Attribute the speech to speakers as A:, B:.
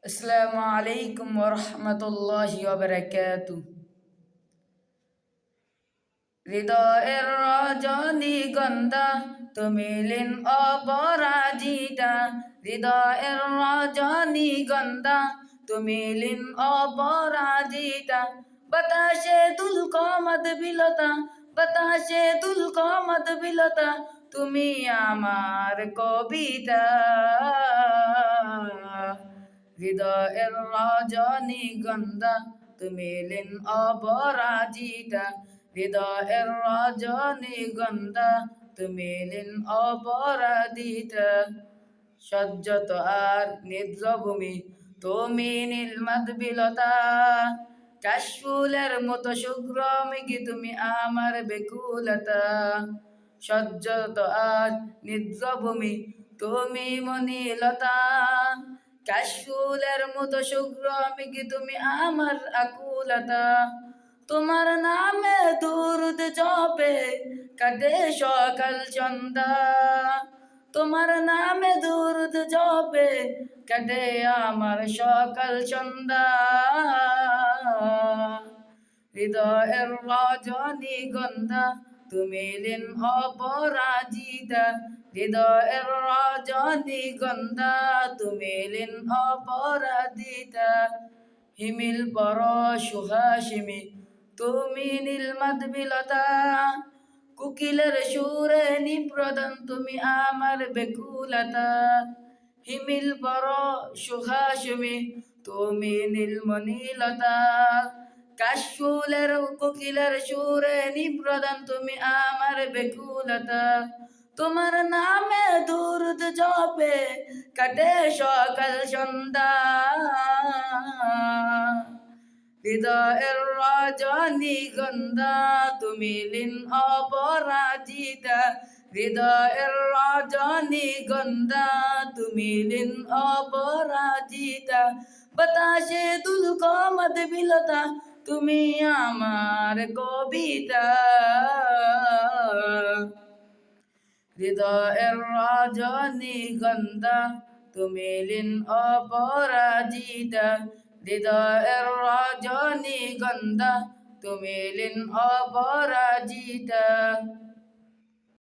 A: আসসালামু আলাইকুম ওয়া রাহমাতুল্লাহি ওয়া বারাকাতুহু। হৃদয়ের রজনীগন্ধা তুমি লিন অপরাজিতা, হৃদয়ের রজনীগন্ধা তুমি লিন অপরাজিতা। বাতাসে দুলকমদ বিলতা, বাতাসে দুলকমদ বিলতা, তুমি আমার কবিতা। হৃদয়ের রজনীগন্ধা তুমি লিন অপরাজিতা, হৃদয়ের রজনীগন্ধা তুমি লিন অপরাজিতা। সজ্জত আর নিদ্রভূমি তুমি নীলমাদ বিলতা, কাশফুলের মতো শুভ্র মেঘে তুমি আমার বেকুলতা। সজ্জত আর নিদ্রভূমি তুমি মনিলতা, কাশফুলের মতো শুভ্র মেঘে তুমি আমার আকুলতা। তোমার নামে দুরুদ জপে কাটে সকাল সন্ধ্যা, তোমার নামে দুরুদ জপে কাটে আমার সকাল সন্ধ্যা। হৃদয়ের রজনীগন্ধা তুমি লিন অপরাজিতা, হৃদয়ের রজনীগন্ধা তুমি লিন অপরাজিতা। হিমিল পর সুহাসিমি তুমি নীলমাদ বিলতা, কুকিলের সুরে নিপ্রদান তুমি আমার বেকুলতা। হিমিল পর সুহাসিমি তুমি নীলমণিলতা, কাশফুলের কোকিলের সুরে নিপ্রদান তুমি আমার বেকুলতা। তোমার নামে দুরুদ জপে কাটে সকাল সন্ধ্যা, হৃদয়ের রজনীগন্ধা তুমি লিন অপরাজিতা, হৃদয়ের রজনীগন্ধা তুমি লিন অপরাজিতা। বাতাসে দুলকমদ বিলতা তুমি আমার কবিতা। হৃদয়ের রজনীগন্ধা তুমি লিন অপরাজিতা, হৃদয়ের রজনীগন্ধা তুমি লিন অপরাজিতা।